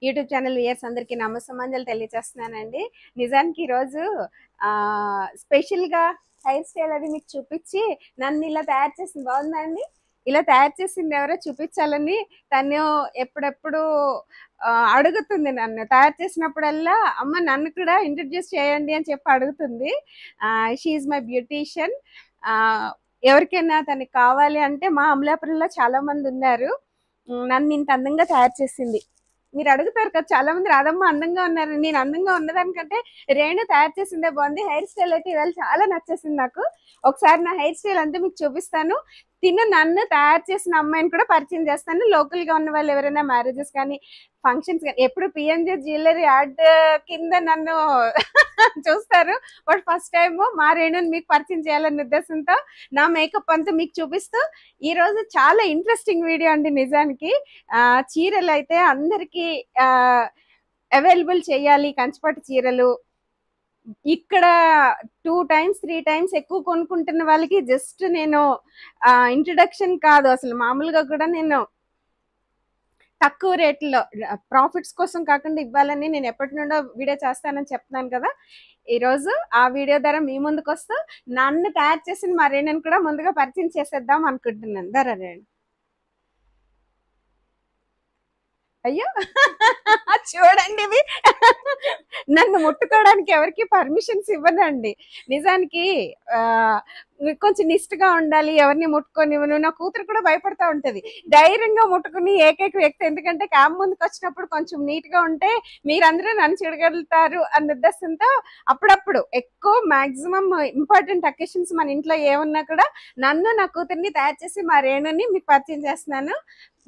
YouTube channel viewers అందరికీ నమస్సమాంజలు తెలియజేస్తున్నానండి. నిజానికి ఈరోజు స్పెషల్‌గా హెయిర్ స్టైల్ అది మీకు చూపించి నన్ను ఇలా తయారు చేసింది బాగుందా అండి? ఇలా తయారు చేసింది ఎవరో చూపించాలని తను ఎప్పుడెప్పుడు అడుగుతుంది నన్ను. తయారు చేసినప్పుడల్లా అమ్మ నన్ను కూడా ఇంట్రడ్యూస్ చేయండి అని చెప్పి అడుగుతుంది. She is my beautician. ఎవరికైనా తనకి కావాలి అంటే మా అమలాపురంలో చాలా మంది ఉన్నారు. నన్ను ఇంత అందంగా తయారు చేసింది. మీరు అడుగుతారు కదా చాలా మంది రాధమ్మ అందంగా ఉన్నారు. నేను అందంగా ఉన్నదానికంటే రేణు తయారు చేసిందే బాగుంది. హెయిర్ స్టైల్ అయితే ఇవాళ చాలా నచ్చేసింది నాకు. ఒకసారి నా హెయిర్ స్టైల్ అంతా మీకు చూపిస్తాను. నన్ను తయారు చేసిన అమ్మాయిని కూడా పరిచయం చేస్తాను. లోకల్ గా ఉన్న వాళ్ళు ఎవరైనా మ్యారేజెస్ కానీ ఫంక్షన్స్ కానీ ఎప్పుడు పిఎన్జే జ్యువెలరీ యాడ్ కింద నన్ను చూస్తారు. బట్ ఫస్ట్ టైం మా రేణుని మీకు పరిచయం చేయాలనే ఉద్దేశంతో నా మేకప్ అంతా మీకు చూపిస్తూ ఈ రోజు చాలా ఇంట్రెస్టింగ్ వీడియో అండి. నిజానికి చీరలు అయితే అందరికీ అవైలబుల్ చేయాలి. కంచిపట్టు చీరలు ఇక్కడ 2 times 3 times ఎక్కువ కొనుక్కుంటున్న వాళ్ళకి జస్ట్ నేను ఇంట్రడక్షన్ కాదు, అసలు మామూలుగా కూడా నేను తక్కువ రేట్లో ప్రాఫిట్స్ కోసం కాకుండా ఇవ్వాలని నేను ఎప్పటి నుండో వీడియో చేస్తానని చెప్తున్నాను కదా. ఈరోజు ఆ వీడియో ద్వారా మీ ముందుకు వస్తూ నన్ను తయారు చేసిన మా రేణుని కూడా ముందుగా పరిచయం చేసేద్దాం అనుకుంటున్నాను. ధర రేణు, అయ్యో చూడండి, ఇవి నన్ను ముట్టుకోవడానికి ఎవరికి పర్మిషన్స్ ఇవ్వనండి. నిజానికి కొంచెం నిష్ఠగా ఉండాలి, ఎవరిని ముట్టుకొని. నా కూతురు కూడా భయపడతా ఉంటది ధైర్యంగా ముట్టుకుని ఏకైక వ్యక్తి. ఎందుకంటే క్యామ్ ముందుకు వచ్చినప్పుడు కొంచెం నీట్ గా ఉంటే మీరందరూ నన్ను చూడగలుగుతారు అన్న ఉద్దేశంతో అప్పుడప్పుడు ఎక్కువ మాక్సిమం ఇంపార్టెంట్ అకేషన్స్ మన ఇంట్లో ఏమన్నా కూడా నన్ను నా కూతుర్ని తయారు చేసి మా రేణుని మీకు పరిచయం చేస్తున్నాను.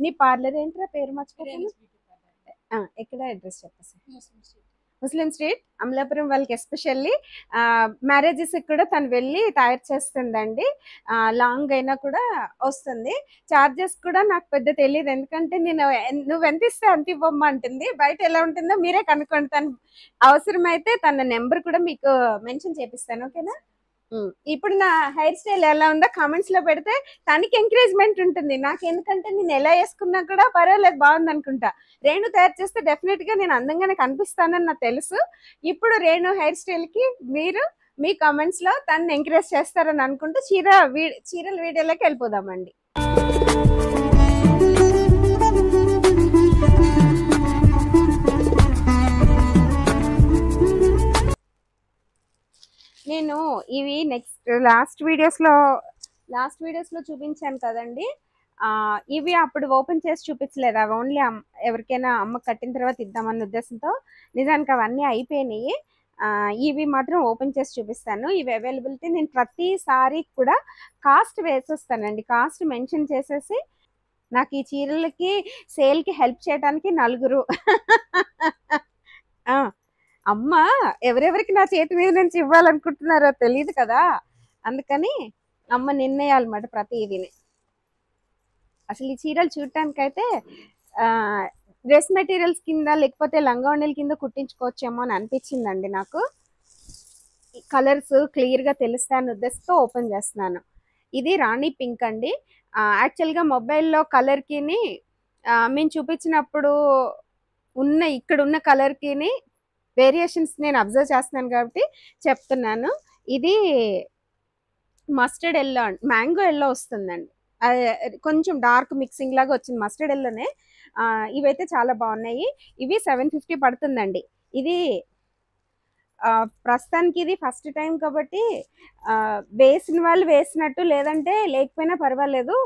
నీ పార్లర్ ఏంట్రా పేరు మర్చిపోయాను, ఎక్కడ అడ్రస్ చెప్పేసి? ముస్లిం స్ట్రీట్, అమలాపురం. వాళ్ళకి ఎస్పెషల్లీ మ్యారేజెస్ కూడా తను వెళ్ళి తయారు చేస్తుందండి. లాంగ్ అయినా కూడా వస్తుంది. చార్జెస్ కూడా నాకు పెద్ద తెలియదు, ఎందుకంటే నేను నువ్వు ఎంత ఇస్తే అంత ఇవ్వమ్మా అంటుంది. బయట ఎలా ఉంటుందో మీరే కనుక్కోండి. తను అవసరమైతే తన నెంబర్ కూడా మీకు మెన్షన్ చేపిస్తాను, ఓకేనా? ఇప్పుడు నా హెయిర్ స్టైల్ ఎలా ఉందో కామెంట్స్ లో పెడితే తనకి ఎంకరేజ్మెంట్ ఉంటుంది నాకు. ఎందుకంటే నేను ఎలా వేసుకున్నా కూడా పర్వాలేదు, బాగుంది అనుకుంటా. రేణు తయారు చేస్తే డెఫినెట్ గా నేను అందంగానే కనిపిస్తానని నాకు తెలుసు. ఇప్పుడు రేణు హెయిర్ స్టైల్ కి మీరు మీ కామెంట్స్ లో తనని ఎంకరేజ్ చేస్తారని అనుకుంటూ చీరల వీడియోలోకి వెళ్ళిపోదామండి. నేను ఇవి లాస్ట్ వీడియోస్ లో చూపించాను కదండి. ఇవి అప్పుడు ఓపెన్ చేసి చూపించలేదు. అవి ఓన్లీ ఎవరికైనా అమ్మ కట్టిన తర్వాత ఇద్దామన్న ఉద్దేశంతో. నిజానికి అవన్నీ అయిపోయినాయి. ఇవి మాత్రం ఓపెన్ చేసి చూపిస్తాను. ఇవి అవైలబిలిటీ నేను ప్రతిసారి కూడా కాస్ట్ వేసేస్తానండి. కాస్ట్ మెన్షన్ చేసేసి నాకు ఈ చీరలకి సేల్కి హెల్ప్ చేయడానికి నలుగురు అమ్మ ఎవరెవరికి నా చేతి మీద నుంచి ఇవ్వాలనుకుంటున్నారో తెలియదు కదా, అందుకని అమ్మ నిర్ణయాలన్నమాట ప్రతిదీని. అసలు ఈ చీరలు చూడటానికైతే డ్రెస్ మెటీరియల్స్ కింద లేకపోతే లంగావణీల కింద కుట్టించుకోవచ్చేమో అని అనిపించిందండి నాకు. కలర్స్ క్లియర్గా తెలుస్తాయని ఉద్దేశంతో ఓపెన్ చేస్తున్నాను. ఇది రాణి పింక్ అండి. యాక్చువల్గా మొబైల్లో కలర్కి మేము చూపించినప్పుడు ఇక్కడ ఉన్న కలర్కి వేరియేషన్స్ నేను అబ్జర్వ్ చేస్తున్నాను కాబట్టి చెప్తున్నాను. ఇది మస్టర్డ్ ఎల్లో, మ్యాంగో ఎల్లో వస్తుందండి. కొంచెం డార్క్ మిక్సింగ్ లాగా వచ్చింది మస్టర్డ్ ఎల్లోనే. ఇవైతే చాలా బాగున్నాయి. ఇవి 750 పడుతుందండి. ఇది ప్రస్తుతానికి ఇది ఫస్ట్ టైం కాబట్టి వేసిన వాళ్ళు వేసినట్టు, లేదంటే లేకపోయినా పర్వాలేదు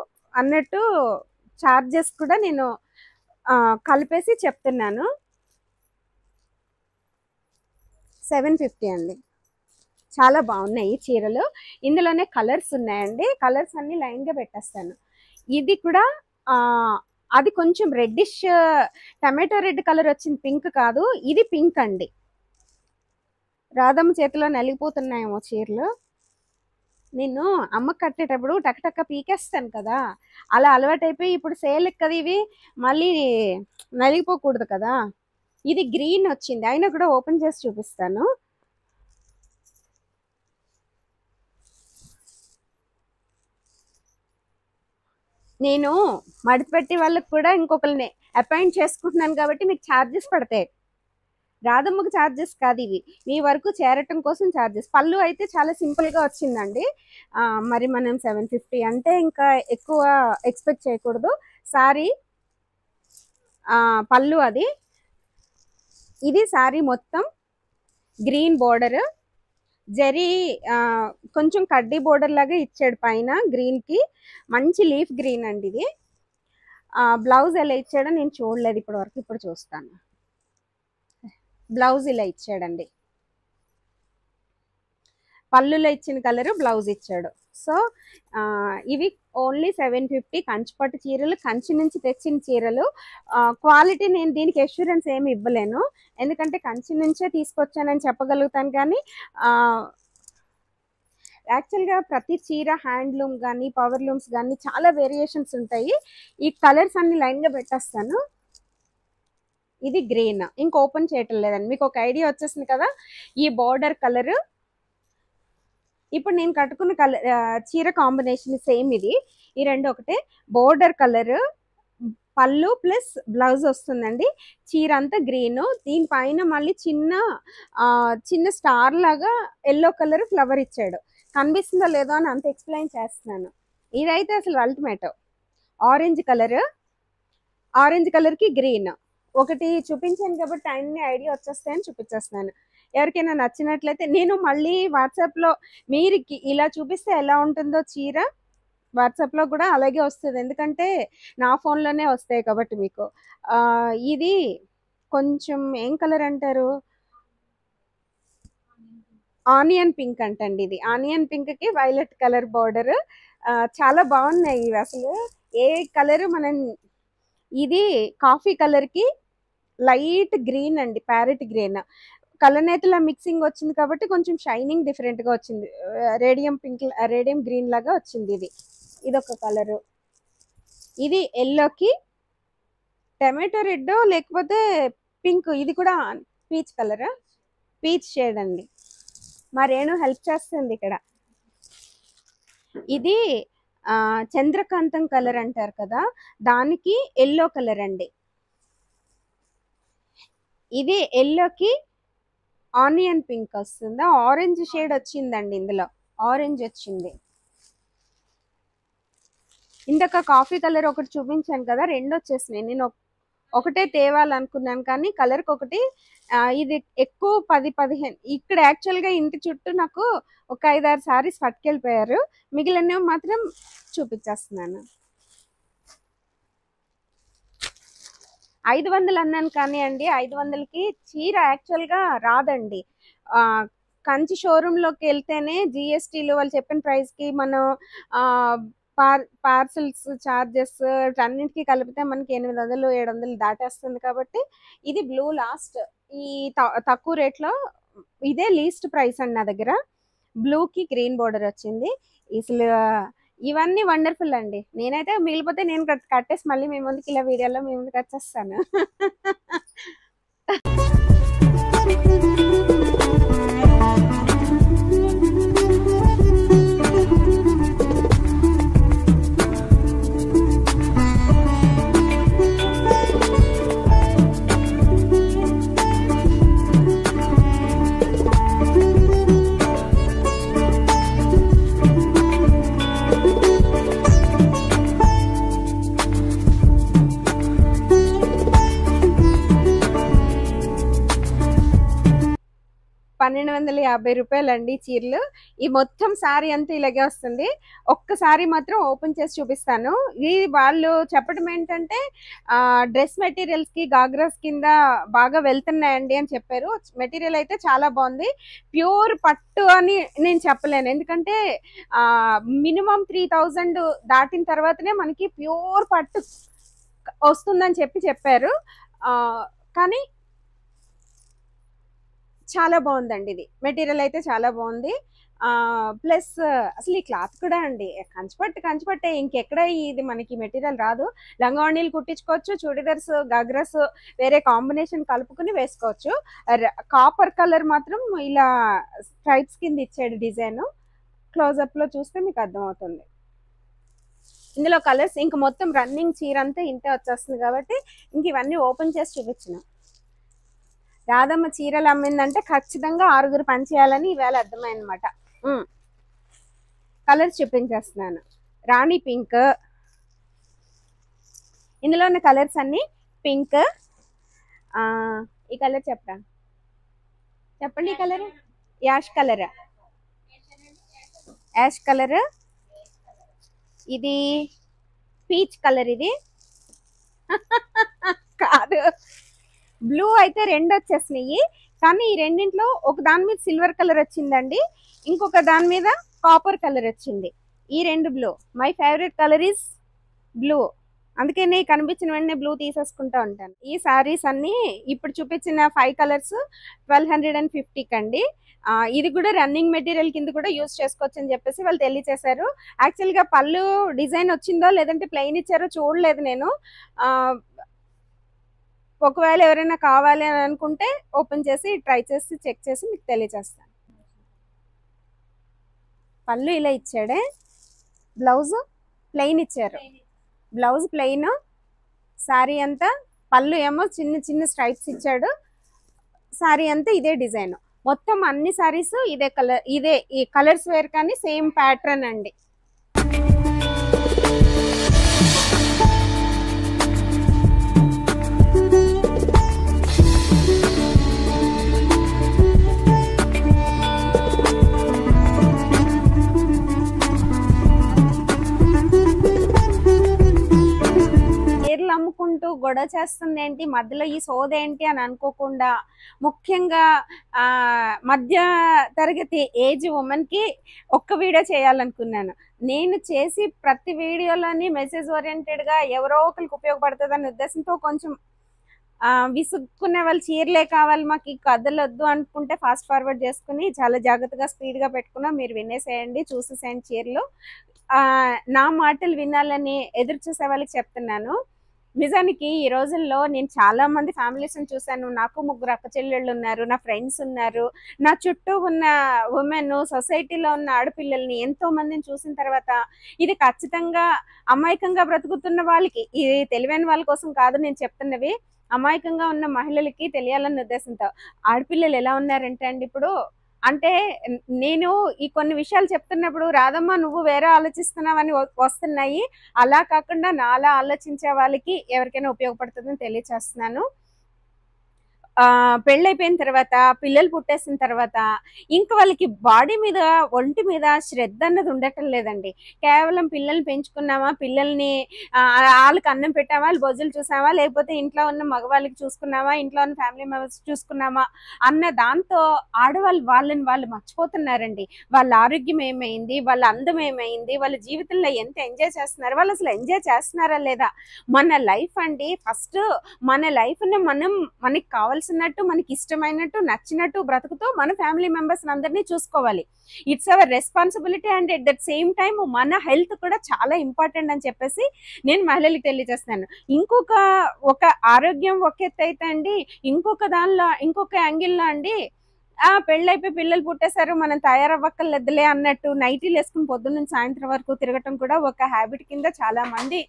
అన్నట్టు చార్జెస్ కూడా నేను కలిపేసి చెప్తున్నాను. 750 అండి. చాలా బాగున్నాయి చీరలు. ఇందులోనే కలర్స్ ఉన్నాయండి. కలర్స్ అన్ని లైన్గా పెట్టేస్తాను. ఇది కూడా అది కొంచెం రెడ్డిష్ టమాటో రెడ్ కలర్ వచ్చింది, పింక్ కాదు. ఇది పింక్ అండి. రాధమ్మ చేతిలో నలిగిపోతున్నాయేమో చీరలు. నేను అమ్మ కట్టేటప్పుడు టక్టక్క పీకేస్తాను కదా, అలా అలవాటైపోయి ఇప్పుడు సేల్ కదా ఇవి మళ్ళీ నలిగిపోకూడదు కదా. ఇది గ్రీన్ వచ్చింది, అయినా కూడా ఓపెన్ చేసి చూపిస్తాను. నేను మడిపెట్టి వాళ్ళకి కూడా ఇంకొకరిని అపాయింట్ చేసుకుంటున్నాను కాబట్టి మీకు ఛార్జెస్ పడతాయి. రాధమ్మకు ఛార్జెస్ కాదు ఇవి, మీ వరకు చేరటం కోసం ఛార్జెస్. పళ్ళు అయితే చాలా సింపుల్గా వచ్చిందండి. మరి మనం 750 అంటే ఇంకా ఎక్కువ ఎక్స్పెక్ట్ చేయకూడదు. సారీ పళ్ళు అది. ఇది సారీ మొత్తం గ్రీన్ బోర్డర్, జరీ కొంచెం కడ్డీ బోర్డర్ లాగా ఇచ్చాడు పైన గ్రీన్కి. మంచి లీఫ్ గ్రీన్ అండి ఇది. బ్లౌజ్ ఎలా ఇచ్చాడో నేను చూడలేదు ఇప్పటి వరకు, ఇప్పుడు చూస్తాను. బ్లౌజ్ ఇలా ఇచ్చాడండి, పళ్ళులో ఇచ్చిన కలర్ బ్లౌజ్ ఇచ్చాడు. సో ఇవి ఓన్లీ 750 కంచిపట్టు చీరలు, కంచి నుంచి తెచ్చిన చీరలు. క్వాలిటీ నేను దీనికి అష్యూరెన్స్ ఏమి ఇవ్వలేను, ఎందుకంటే కంచి నుంచే తీసుకొచ్చానని చెప్పగలుగుతాను. కానీ యాక్చువల్గా ప్రతి చీర హ్యాండ్లూమ్ కానీ పవర్ లూమ్స్ కానీ చాలా వేరియేషన్స్ ఉంటాయి. ఈ కలర్స్ అన్ని లైన్గా పెట్టేస్తాను. ఇది గ్రీన్, ఇంక ఓపెన్ చేయటం లేదండి, మీకు ఒక ఐడియా వచ్చేసింది కదా. ఈ బార్డర్ కలర్, ఇప్పుడు నేను కట్టుకున్న కలర్ చీర కాంబినేషన్ సేమ్ ఇది, ఈ రెండు ఒకటే. బోర్డర్ కలర్, పళ్ళు ప్లస్ బ్లౌజ్ వస్తుందండి. చీర అంతా గ్రీన్, దీనిపైన మళ్ళీ చిన్న స్టార్ లాగా ఎల్లో కలర్ ఫ్లవర్ ఇచ్చాడు. కనిపిస్తుందో లేదో అని అంత ఎక్స్ప్లెయిన్ చేస్తున్నాను. ఇదైతే అసలు అల్టిమేట్. ఆరెంజ్ కలర్కి గ్రీన్ ఒకటి చూపించాను కాబట్టి అన్ని ఐడియా వచ్చేస్తాయని చూపించేస్తున్నాను. ఎవరికైనా నచ్చినట్లయితే నేను మళ్ళీ వాట్సాప్లో మీరు ఇలా చూపిస్తే ఎలా ఉంటుందో చీర వాట్సాప్లో కూడా అలాగే వస్తుంది, ఎందుకంటే నా ఫోన్లోనే వస్తాయి కాబట్టి మీకు. ఇది కొంచెం ఏం కలర్ అంటారు, ఆనియన్ పింక్ అంటండి. ఇది ఆనియన్ పింక్కి వైలెట్ కలర్ బార్డర్. చాలా బాగున్నాయి ఇవి అసలు. ఏ కలర్ మనం, ఇది కాఫీ కలర్కి లైట్ గ్రీన్ అండి, ప్యారెట్ గ్రీన్. కలనేతల మిక్సింగ్ వచ్చింది కాబట్టి కొంచెం షైనింగ్ డిఫరెంట్గా వచ్చింది. రేడియం గ్రీన్ లాగా వచ్చింది. ఇదొక కలరు. ఇది ఎల్లోకి టమాటో రెడ్ లేకపోతే పింక్, ఇది కూడా పీచ్ కలర్, పీచ్ షేడ్ అండి. మరేను హెల్ప్ చేస్తుంది ఇక్కడ. ఇది చంద్రకాంతం కలర్ అంటారు కదా, దానికి ఎల్లో కలర్ అండి. ఇది ఎల్లోకి ఆనియన్ పింక్ వస్తుందా, ఆరెంజ్ షేడ్ వచ్చిందండి, ఇందులో ఆరెంజ్ వచ్చింది. ఇందాక కాఫీ కలర్ ఒకటి చూపించాను కదా, రెండు వచ్చేసినాయి. నేను ఒకటే తేవాలనుకున్నాను కానీ కలర్కి ఒకటి. ఇది ఎక్కువ 10-15 ఇక్కడ యాక్చువల్గా ఇంటి చుట్టూ నాకు ఒక 5-6 సారీస్ పట్టుకెళ్ళిపోయారు, మిగిలినవి మాత్రం చూపించేస్తున్నాను. 500 అన్నాను కానీ అండి, 500కి చీర యాక్చువల్గా రాదండి. కంచి షోరూంలోకి వెళ్తేనే జిఎస్టీలు వాళ్ళు చెప్పిన ప్రైస్కి మనం పార్సల్స్ ఛార్జెస్ అన్నింటికి కలిపితే మనకి 800-700 దాటేస్తుంది. కాబట్టి ఇది బ్లూ లాస్ట్, ఈ తక్కువ రేట్లో ఇదే లీస్ట్ ప్రైస్ అండి నా దగ్గర. బ్లూకి గ్రీన్ బోర్డర్ వచ్చింది. అసలు ఇవన్నీ వండర్ఫుల్ అండి. నేనైతే మిగిలిపోతే నేను కట్టేసి మళ్ళీ మీ ముందుకి ఇలా వీడియోలో మీ ముందుకు వచ్చేస్తాను. ₹1250 అండి చీరలు. ఈ మొత్తం శారీ అంతా ఇలాగే వస్తుంది. ఒక్కసారి మాత్రం ఓపెన్ చేసి చూపిస్తాను. ఇది వాళ్ళు చెప్పడం ఏంటంటే డ్రెస్ మెటీరియల్స్కి గాగ్రాస్ కింద బాగా వెళ్తున్నాయండి అని చెప్పారు. మెటీరియల్ అయితే చాలా బాగుంది. ప్యూర్ పట్టు అని నేను చెప్పలేను, ఎందుకంటే మినిమం 3000 దాటిన తర్వాతనే మనకి ప్యూర్ పట్టు వస్తుందని చెప్పారు. కానీ చాలా బాగుందండి. ఇది మెటీరియల్ అయితే చాలా బాగుంది. ప్లస్ అసలు ఈ క్లాత్ కూడా అండి కంచిపట్టే, ఇంకెక్కడ ఇది మనకి మెటీరియల్ రాదు. లంగావణీలు కుట్టించుకోవచ్చు, చూడిదర్స్ గగ్రస్ వేరే కాంబినేషన్ కలుపుకుని వేసుకోవచ్చు. కాపర్ కలర్ మాత్రం ఇలా స్ట్రైప్స్ కింద ఇచ్చాడు డిజైన్. క్లోజప్లో చూస్తే మీకు అర్థమవుతుంది. ఇందులో కలర్స్ ఇంక మొత్తం రన్నింగ్ చీర అంతా ఇంతే వచ్చేస్తుంది కాబట్టి ఇంక ఇవన్నీ ఓపెన్ చేసి చూపించిన. రాధమ్మ చీరలు అమ్మిందంటే ఖచ్చితంగా 6 పని చేయాలని ఈవేళ అర్థమైనమాట. కలర్స్ చూపించేస్తున్నాను. రాణి పింక్, ఇందులో ఉన్న కలర్స్ అన్ని పింక్. ఈ కలర్ చెప్పండి. ఈ కలర్ యాష్ కలర్, ఇది పీచ్ కలర్, ఇది కాదు బ్లూ అయితే 2 వచ్చేసినాయి. కానీ ఈ రెండింట్లో ఒక దాని మీద సిల్వర్ కలర్ వచ్చిందండి, ఇంకొక దాని మీద కాపర్ కలర్ వచ్చింది. ఈ 2 blue. My favourite colour is blue, అందుకే నేను కనిపించిన వెంటనే బ్లూ తీసేసుకుంటా ఉంటాను. ఈ సారీస్ అన్ని ఇప్పుడు చూపించిన 5 కలర్స్ 1250 కండి. ఇది కూడా రన్నింగ్ మెటీరియల్ కింద కూడా యూజ్ చేసుకోవచ్చు అని చెప్పేసి వాళ్ళు తెలియచేశారు. యాక్చువల్గా పళ్ళు డిజైన్ వచ్చిందో లేదంటే ప్లెయిన్ ఇచ్చారో చూడలేదు నేను. ఒకవేళ ఎవరైనా కావాలి అని అనుకుంటే ఓపెన్ చేసి ట్రై చేసి చెక్ చేసి మీకు తెలియజేస్తాను. పళ్ళు ఇలా ఇచ్చాడే, బ్లౌజ్ ప్లెయిన్ ఇచ్చారు. బ్లౌజ్ ప్లెయిన్, శారీ అంతా పళ్ళు ఏమో చిన్న చిన్న స్ట్రైప్స్ ఇచ్చాడు. శారీ అంతా ఇదే డిజైన్. మొత్తం అన్ని శారీస్ ఇదే కలర్, ఇదే ఈ కలర్స్ వేర్ కానీ సేమ్ ప్యాటర్న్ అండి. అమ్ముకుంటూ గొడవ చేస్తుంది ఏంటి, మధ్యలో ఈ సోదేంటి అని అనుకోకుండా, ముఖ్యంగా మధ్య తరగతి ఏజ్ ఉమెన్ కి ఒక్క వీడియో చేయాలనుకున్నాను. నేను చేసి ప్రతి వీడియోలోని మెసేజ్ ఓరియంటెడ్ గా ఎవరో ఒకరికి ఉపయోగపడుతుంది అనే ఉద్దేశంతో కొంచెం విసుక్కునే వాళ్ళు చీరలే కావాలి మాకు ఈ కథలు వద్దు అనుకుంటే ఫాస్ట్ ఫార్వర్డ్ చేసుకుని చాలా జాగ్రత్తగా స్పీడ్ గా పెట్టుకున్నా. మీరు వినేసేయండి, చూసేసేయండి చీరలు. నా మాటలు వినాలని ఎదురు చూసే వాళ్ళకి చెప్తున్నాను. నిజానికి ఈ రోజుల్లో నేను చాలా మంది ఫ్యామిలీస్ చూశాను. నాకు 3 అక్క చెల్లెళ్ళు ఉన్నారు, నా ఫ్రెండ్స్ ఉన్నారు, నా చుట్టూ ఉన్న ఉమెన్, సొసైటీలో ఉన్న ఆడపిల్లల్ని ఎంతో మందిని చూసిన తర్వాత ఇది ఖచ్చితంగా అమాయకంగా బ్రతుకుతున్న వాళ్ళకి, ఇది తెలివైన వాళ్ళ కోసం కాదు నేను చెప్తున్నవి, అమాయకంగా ఉన్న మహిళలకి తెలియాలన్న ఉద్దేశంతో. ఆడపిల్లలు ఎలా ఉన్నారంటే అండి ఇప్పుడు, అంటే నేను ఈ కొన్ని విషయాలు చెప్తున్నప్పుడు రాధమ్మ నువ్వు వేరే ఆలోచిస్తున్నావని వస్తున్నాయి, అలా కాకుండా నాలా ఆలోచించే వాళ్ళకి ఎవరికైనా ఉపయోగపడుతుందని తెలియచేస్తున్నాను. పెళ్ళైపోయిన తర్వాత, పిల్లలు పుట్టేసిన తర్వాత ఇంకా వాళ్ళకి బాడీ మీద, ఒంటి మీద శ్రద్ధ అన్నది ఉండటం లేదండి. కేవలం పిల్లల్ని పెంచుకున్నామా, పిల్లల్ని వాళ్ళకి అన్నం పెట్టామా, వాళ్ళు బొజ్జులు చూసామా, లేకపోతే ఇంట్లో ఉన్న మగవాళ్ళకి చూసుకున్నామా, ఇంట్లో ఉన్న ఫ్యామిలీ మెంబర్స్ చూసుకున్నామా అన్న దాంతో ఆడవాళ్ళు వాళ్ళు మర్చిపోతున్నారండి. వాళ్ళ ఆరోగ్యం ఏమైంది, వాళ్ళ అందం ఏమైంది, వాళ్ళ జీవితంలో ఎంత ఎంజాయ్ చేస్తున్నారు, వాళ్ళు అసలు ఎంజాయ్ చేస్తున్నారా లేదా. మన లైఫ్ అండి, ఫస్ట్ మన లైఫ్ని మనకి కావాల్సినట్టు, మనకి ఇష్టమైనట్టు, నచ్చినట్టు బ్రతుకుతూ మన ఫ్యామిలీ మెంబర్స్ అందరినీ చూసుకోవాలి. It's our responsibility and at that same time మన హెల్త్ కూడా చాలా ఇంపార్టెంట్ అని చెప్పేసి నేను మహిళలకు తెలియజేస్తాను. ఒక ఆరోగ్యం ఒక ఎత్తు అయితే అండి, ఇంకొక యాంగిల్లో అండి పెళ్ళైపోయి పిల్లలు పుట్టేశారు మనం తయారవ్వక్కర్లేదులే అన్నట్టు నైటీలు వేసుకుని పొద్దున్న నుంచి సాయంత్రం వరకు తిరగటం కూడా ఒక హ్యాబిట్ కింద చాలా మంది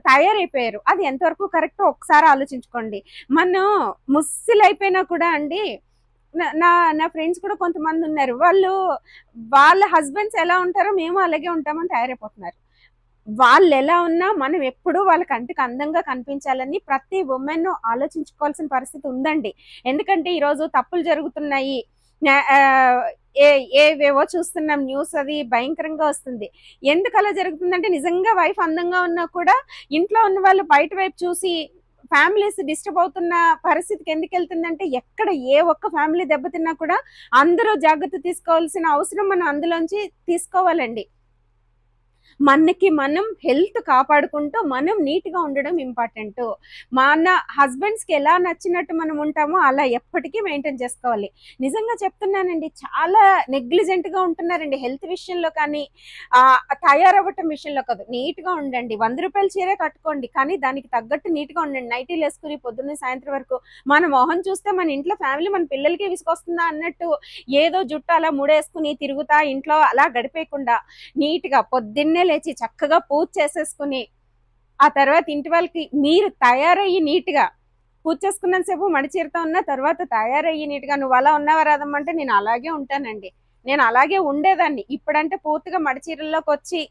తయారైపోయారు. అది ఎంతవరకు కరెక్టో ఒకసారి ఆలోచించుకోండి. మనం ముస్సిలైపోయినా కూడా అండి, నా ఫ్రెండ్స్ కూడా కొంతమంది ఉన్నారు, వాళ్ళ హస్బెండ్స్ ఎలా ఉంటారో మేము అలాగే ఉంటామని తయారైపోతున్నారు. వాళ్ళు ఎలా ఉన్నా మనం ఎప్పుడూ వాళ్ళ కంటికి అందంగా కనిపించాలని ప్రతి ఉమెన్ ఆలోచించుకోవాల్సిన పరిస్థితి ఉందండి. ఎందుకంటే ఈరోజు తప్పులు జరుగుతున్నాయి, ఏవేవో చూస్తున్నాం, న్యూస్ అది భయంకరంగా వస్తుంది. ఎందుకు అలా జరుగుతుందంటే నిజంగా వైఫ్ అందంగా ఉన్నా కూడా ఇంట్లో ఉన్న వాళ్ళు బయట వైపు చూసి ఫ్యామిలీస్ డిస్టర్బ్ అవుతున్న పరిస్థితికి ఎందుకు వెళ్తుందంటే, ఎక్కడ ఏ ఒక్క ఫ్యామిలీ దెబ్బతిన్నా కూడా అందరూ జాగ్రత్త తీసుకోవాల్సిన అవసరం మనం అందులోంచి తీసుకోవాలండి. మనకి మనం హెల్త్ కాపాడుకుంటూ మనం నీట్గా ఉండడం ఇంపార్టెంట్. మన హస్బెండ్స్కి ఎలా నచ్చినట్టు మనం ఉంటామో అలా ఎప్పటికీ మెయింటైన్ చేసుకోవాలి. నిజంగా చెప్తున్నానండి, చాలా నెగ్లిజెంట్గా ఉంటున్నారండి హెల్త్ విషయంలో, కానీ తయారవ్వటం విషయంలో కాదు. నీట్గా ఉండండి, 100 రూపాయల చీరే కట్టుకోండి, కానీ దానికి తగ్గట్టు నీట్గా ఉండండి. నైటీలు వేసుకుని పొద్దున్న సాయంత్రం వరకు మన మొహం చూస్తే మన ఇంట్లో ఫ్యామిలీ మన పిల్లలకి విసుకొస్తుందా అన్నట్టు ఏదో జుట్టు అలా ముడేసుకుని తిరుగుతా ఇంట్లో అలా గడిపేయకుండా నీట్గా పొద్దున్నే లేచి చక్కగా పూజ చేసేసుకుని ఆ తర్వాత ఇంటి వాళ్ళకి మీరు తయారయ్యి నీట్గా పూజ చేసుకున్నంతసేపు మడిచీరతో ఉన్న తర్వాత తయారయ్యి నీట్గా నువ్వు అలా ఉన్నావా రాదమ్మంటే నేను అలాగే ఉంటానండి. నేను అలాగే ఉండేదాన్ని. ఇప్పుడంటే పూర్తిగా మడిచీరల్లోకి వచ్చి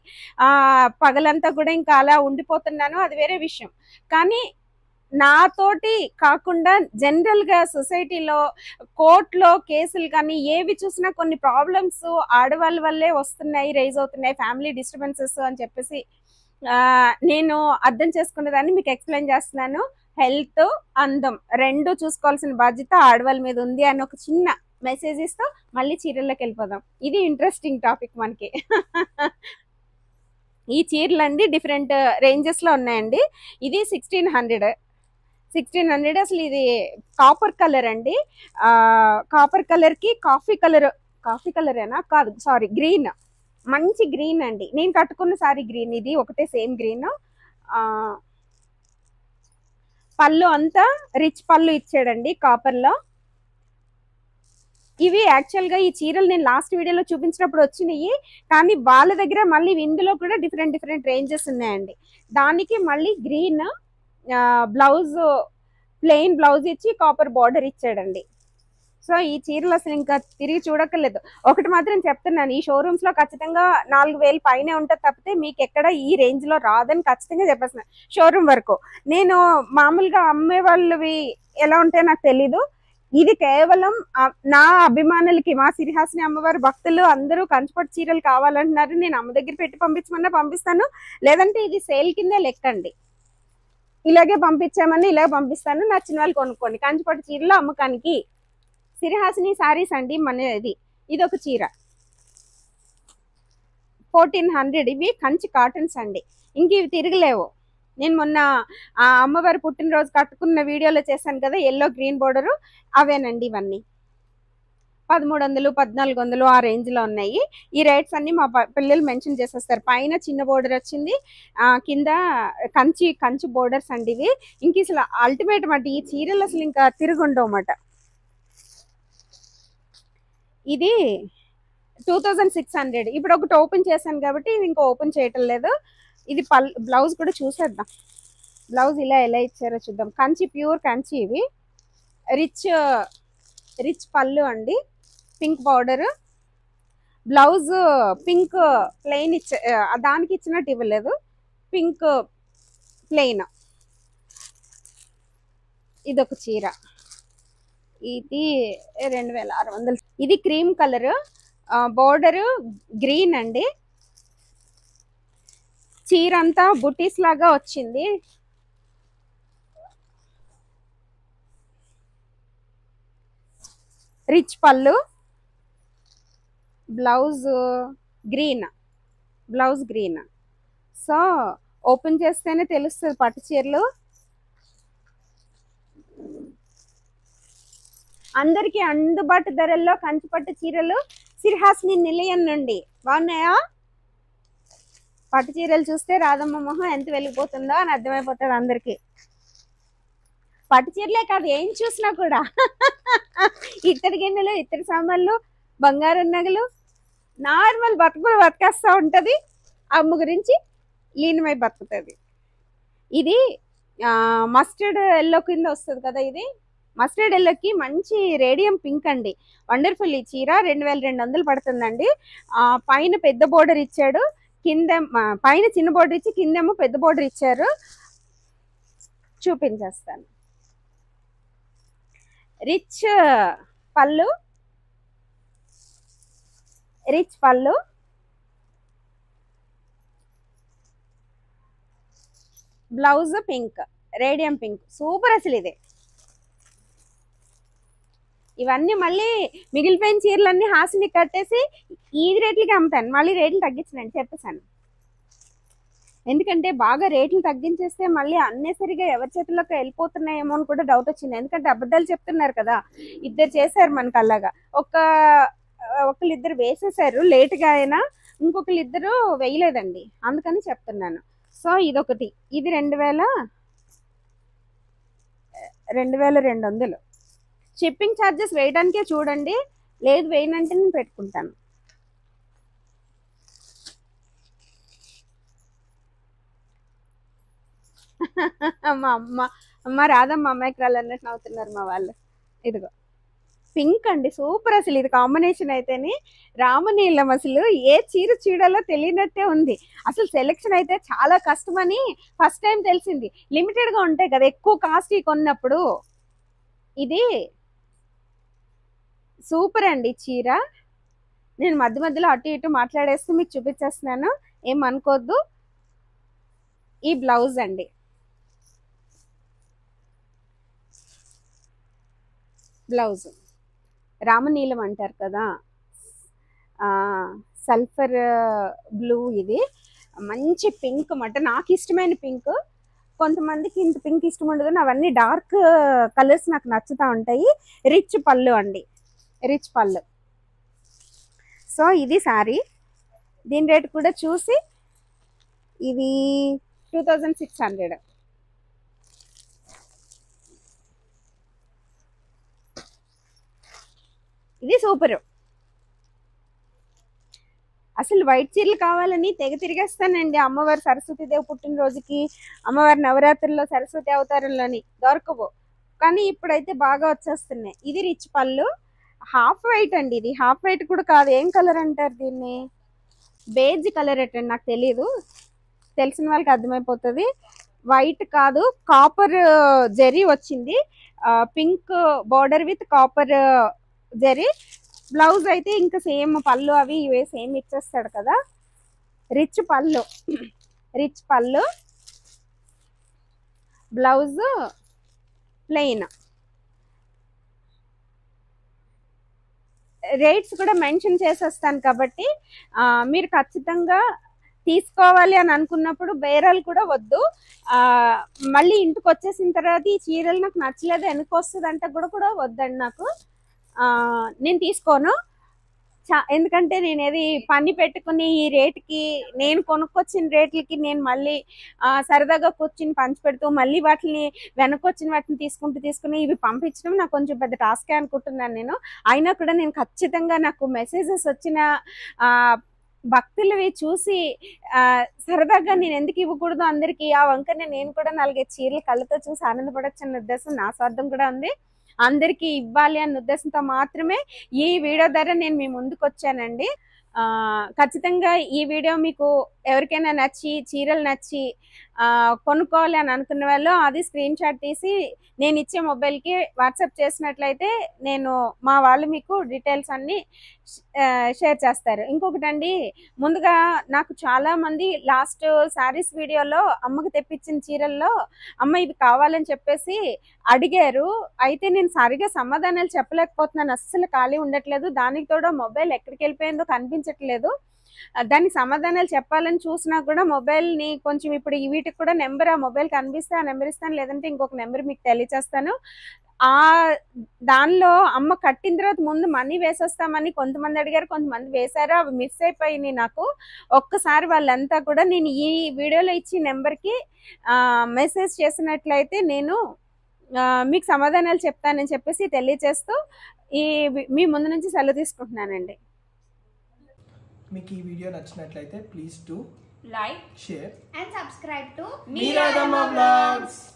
పగలంతా కూడా ఇంకా అలా ఉండిపోతున్నాను, అది వేరే విషయం. కానీ నాతోటి కాకుండా జనరల్గా సొసైటీలో కోర్టులో కేసులు కానీ ఏవి చూసినా కొన్ని ప్రాబ్లమ్స్ ఆడవాళ్ళ వల్లే వస్తున్నాయి, రైజ్ అవుతున్నాయి, ఫ్యామిలీ డిస్టర్బెన్సెస్ అని చెప్పేసి నేను అర్థం చేసుకునేదాన్ని మీకు ఎక్స్ప్లెయిన్ చేస్తున్నాను. హెల్త్, అందం రెండు చూసుకోవాల్సిన బాధ్యత ఆడవాళ్ళ మీద ఉంది అని ఒక చిన్న మెసేజ్ ఇస్తూ మళ్ళీ చీరల్లోకి వెళ్ళిపోదాం. ఇది ఇంట్రెస్టింగ్ టాపిక్ మనకి. ఈ చీరలు అండి డిఫరెంట్ రేంజెస్లో ఉన్నాయండి. ఇది 1600 అసలు ఇది కాపర్ కలర్ అండి. కాపర్ కలర్కి కాఫీ కలరేనా కాదు, సారీ, గ్రీన్, మంచి గ్రీన్ అండి. నేను కట్టుకున్న సారీ గ్రీన్, ఇది ఒకటే సేమ్ గ్రీన్. పళ్ళు అంతా రిచ్ పళ్ళు ఇచ్చాడండి కాపర్లో. ఇవి యాక్చువల్గా ఈ చీరలు నేను లాస్ట్ వీడియోలో చూపించినప్పుడు వచ్చినాయి, కానీ వాళ్ళ దగ్గర మళ్ళీ ఇందులో కూడా డిఫరెంట్ రేంజెస్ ఉన్నాయండి. దానికి మళ్ళీ గ్రీన్ బ్లౌజ్, ప్లెయిన్ బ్లౌజ్ ఇచ్చి కాపర్ బార్డర్ ఇచ్చాడండి. సో ఈ చీరలు అసలు ఇంకా తిరిగి చూడక్కర్లేదు. ఒకటి మాత్రం చెప్తున్నాను, ఈ షోరూమ్స్లో ఖచ్చితంగా 4000 పైనే ఉంటుంది తప్పితే మీకు ఎక్కడ ఈ రేంజ్లో రాదని ఖచ్చితంగా చెప్పేస్తున్నాను. షోరూమ్ వరకు నేను మామూలుగా అమ్మే వాళ్ళవి ఎలా ఉంటాయో నాకు తెలీదు. ఇది కేవలం నా అభిమానులకి, మా సిరిహాసిని అమ్మవారి భక్తులు అందరూ కంచిపట్టు చీరలు కావాలంటున్నారు. నేను అమ్మ దగ్గర పెట్టి పంపించమన్నా పంపిస్తాను, లేదంటే ఇది సేల్ కిందే లెక్కండి. ఇలాగే పంపించామని ఇలాగే పంపిస్తాను, నచ్చిన వాళ్ళు కొనుక్కోండి. కంచిపట్టు చీరలు అమ్మకానికి సిరిహాసిని శారీస్ అండి మనది. ఇది ఒక చీర 1400. ఇవి కంచి కాటన్స్ అండి, ఇంక ఇవి తిరగలేవు. నేను మొన్న ఆ అమ్మవారి పుట్టినరోజు కట్టుకున్న వీడియోలో చేశాను కదా, ఎల్లో గ్రీన్ బోర్డరు, అవేనండి ఇవన్నీ. 1300, 1400 ఆ రేంజ్లో ఉన్నాయి. ఈ రేట్స్ అన్ని మా పిల్లలు మెన్షన్ చేసేస్తారు. పైన చిన్న బోర్డర్ వచ్చింది, కింద కంచి బోర్డర్స్ అండి ఇవి. ఇంక అసలు అల్టిమేట్ మాట, ఈ చీరలు అసలు ఇంకా తిరుగుండవు అన్నమాట. ఇది 2600. ఇప్పుడు ఒకటి ఓపెన్ చేశాను కాబట్టి ఇంకా ఓపెన్ చేయటం లేదు. ఇది బ్లౌజ్ కూడా చూసేద్దాం. బ్లౌజ్ ఎలా ఇచ్చారో చూద్దాం. కంచి, ప్యూర్ కంచి. ఇవి రిచ్ పళ్ళు అండి, pink border, blouse pink plain దానికి ఇచ్చినట్టు ఇవ్వలేదు, పింక్ ప్లెయిన్. ఇదొక చీర, ఇది 2600. ఇది క్రీమ్ కలర్, బోర్డర్ గ్రీన్ అండి. చీర అంతా బుటీస్ లాగా వచ్చింది. రిచ్ పళ్ళు, బ్లౌజ్ గ్రీన్. సో ఓపెన్ చేస్తేనే తెలుస్తుంది పట్టు చీరలు. అందరికీ అందుబాటు ధరల్లో కంచిపట్టు చీరలు సిరిహాసిని నిలయం నుండి. బాగున్నాయా? పట్టు చీరలు చూస్తే రాధమ్మ మొహం ఎంత వెలిగిపోతుందో అని అర్థమైపోతుంది అందరికి. పట్టు చీరలే కాదు, ఏం చూసినా కూడా ఇత్తడి గిన్నెలు, ఇత్తడి సామాన్లు, బంగారం నగలు, నార్మల్ బతుకులు బతికేస్తూ ఉంటుంది. అమ్మ గురించి లీనమై బతుకుతుంది. ఇది మస్టర్డ్ ఎల్లో కింద వస్తుంది కదా, ఇది మస్టర్డ్ ఎల్లోకి మంచి రేడియం పింక్ అండి. వండర్ఫుల్. ఈ చీర 2200 పడుతుందండి. పైన పెద్ద బోర్డర్ ఇచ్చాడు, కింద పైన చిన్న బోర్డర్ ఇచ్చి కిందేమో పెద్ద బోర్డర్ ఇచ్చారు. చూపించేస్తాను. రిచ్ పళ్ళు, blouse pink, radium pink. Super అసలు ఇదే. ఇవన్నీ మళ్ళీ మిగిలిపోయిన చీరలన్నీ హాసిని కట్టేసి ఈ రేట్లకి అమ్ముతాను. మళ్ళీ రేట్లు తగ్గించనండి చెప్పేసాను. ఎందుకంటే బాగా రేట్లు తగ్గించేస్తే మళ్ళీ అన్నెసరిగా ఎవరి చేతుల్లోకి వెళ్ళిపోతున్నాయేమో అని కూడా డౌట్ వచ్చింది. ఎందుకంటే అబద్ధాలు చెప్తున్నారు కదా. ఇద్దరు చేశారు మనకు అలాగా. ఒకళ్ళిద్దరు వేసేసారు లేట్గా అయినా, ఇంకొకళ్ళిద్దరు వేయలేదండి, అందుకని చెప్తున్నాను. సో ఇదొకటి, ఇది 2200. షిప్పింగ్ ఛార్జెస్ వేయడానికే చూడండి, లేదు వేయనంటే నేను పెట్టుకుంటాను. మా అమ్మ అమ్మ రాదమ్మ అమ్మాయికి రాళ్ళు అన్నట్టు నవ్వుతున్నారు మా వాళ్ళు. ఇదిగో పింక్ అండి, సూపర్ అసలు ఇది కాంబినేషన్ అయితేనే. రామనీలం అసలు ఏ చీర చీడలో తెలియనట్టే ఉంది. అసలు సెలెక్షన్ అయితే చాలా కష్టమని ఫస్ట్ టైం తెలిసింది. లిమిటెడ్ గా ఉంటాయి కదా ఎక్కువ కాస్ట్ కొన్నప్పుడు. ఇది సూపర్ అండి చీర. నేను మధ్య మధ్యలో అటు ఇటు మాట్లాడేస్తూ మీకు చూపించేస్తున్నాను, ఏమనుకోద్దు. ఈ బ్లౌజ్ అండి, బ్లౌజ్ రామనీలం అంటారు కదా, సల్ఫర్ బ్లూ. ఇది మంచి పింక్ అన్నమాట, నాకు ఇష్టమైన పింక్. కొంతమందికి ఇంత పింక్ ఇష్టం ఉండదు, అవన్నీ డార్క్ కలర్స్ నాకు నచ్చుతూ ఉంటాయి. రిచ్ పళ్ళు అండి, రిచ్ పళ్ళు. సో ఇది శారీ, దీని రేట్ కూడా చూసి ఇది 2600. ఇది సూపర్. అసలు వైట్ చీరలు కావాలని తెగ తిరిగేస్తానండి. అమ్మవారి సరస్వతీదేవి పుట్టినరోజుకి, అమ్మవారి నవరాత్రుల్లో సరస్వతి అవతారంలోని దొరకవు, కానీ ఇప్పుడైతే బాగా వచ్చేస్తున్నాయి. ఇది రిచ్ పళ్ళు, హాఫ్ వైట్ అండి. ఇది హాఫ్ వైట్ కూడా కాదు, ఏం కలర్ అంటారు దీన్ని, బేజ్ కలర్ ఎట్టండి నాకు తెలియదు, తెలిసిన వాళ్ళకి అర్థమైపోతుంది. వైట్ కాదు, కాపర్ జరీ వచ్చింది, pink border with copper zari. Blouse అయితే ఇంకా సేమ్ పళ్ళు అవి ఇవే సేమ్ ఇచ్చేస్తాడు కదా. రిచ్ పళ్ళు, రిచ్ పళ్ళు, బ్లౌజ్ ప్లెయిన్. రేట్స్ కూడా మెన్షన్ చేసేస్తాను కాబట్టి మీరు ఖచ్చితంగా తీసుకోవాలి అని అనుకున్నప్పుడు బేరాలు కూడా వద్దు. మళ్ళీ ఇంటికి వచ్చేసిన తర్వాత ఈ చీరలు నాకు నచ్చలేదు వెనకొస్తుంది అంటే కూడా వద్దండి నాకు. నేను తీసుకోను, ఎందుకంటే నేను ఏది పని పెట్టుకుని ఈ రేటుకి, నేను కొనుక్కొచ్చిన రేట్లకి నేను మళ్ళీ సరదాగా కూర్చుని పంచి పెడుతూ మళ్ళీ వాటిని వెనకొచ్చిన వాటిని తీసుకుని ఇవి పంపించడం నాకు కొంచెం పెద్ద టాస్కే అనుకుంటున్నాను నేను. అయినా కూడా నేను ఖచ్చితంగా నాకు మెసేజెస్ వచ్చిన భక్తులవి చూసి సరదాగా నేను ఎందుకు ఇవ్వకూడదు అందరికీ, ఆ వంకనే నేను కూడా 4-5 చీరలు కళ్ళతో చూసి ఆనందపడొచ్చు అన్న ఉద్దేశం, నా స్వార్థం కూడా ఉంది. అందరికీ ఇవ్వాలి అన్న ఉద్దేశంతో మాత్రమే ఈ వీడియో ద్వారా నేను మీ ముందుకు వచ్చానండి. ఖచ్చితంగా ఈ వీడియో మీకు ఎవరికైనా నచ్చి, చీరలు నచ్చి కొనుక్కోవాలి అని అనుకున్న వాళ్ళు అది స్క్రీన్ షాట్ తీసి నేను ఇచ్చే మొబైల్కి వాట్సాప్ చేసినట్లయితే నేను మా వాళ్ళు మీకు డీటెయిల్స్ అన్నీ షేర్ చేస్తారు. ఇంకొకటి అండి, ముందుగా నాకు చాలామంది లాస్ట్ శారీస్ వీడియోలో అమ్మకి తెప్పించిన చీరల్లో అమ్మ ఇవి కావాలని చెప్పేసి అడిగారు. అయితే నేను సరిగా సమాధానాలు చెప్పలేకపోతున్నాను, అస్సలు ఖాళీ ఉండట్లేదు. దానికి తోడు మొబైల్ ఎక్కడికి వెళ్ళిపోయిందో కనిపించట్లేదు. దానికి సమాధానాలు చెప్పాలని చూసినా కూడా మొబైల్ని కొంచెం ఇప్పుడు వీటికి కూడా నెంబర్, ఆ మొబైల్ కనిపిస్తే ఆ నెంబర్ ఇస్తాను, లేదంటే ఇంకొక నెంబర్ మీకు తెలియచేస్తాను. దానిలో అమ్మ కట్టిన తర్వాత ముందు మనీ వేసేస్తామని కొంతమంది అడిగారు, కొంతమంది వేశారు, అవి మిస్ అయిపోయినాయి నాకు. ఒక్కసారి వాళ్ళంతా కూడా నేను ఈ వీడియోలో ఇచ్చి నెంబర్కి మెసేజ్ చేసినట్లయితే నేను మీకు సమాధానాలు చెప్తానని చెప్పేసి తెలియచేస్తూ మీ ముందు నుంచి సెలవు తీసుకుంటున్నానండి. మీకు ఈ వీడియో నచ్చినట్లయితే please do like, share and subscribe to Meeradamma Vlogs.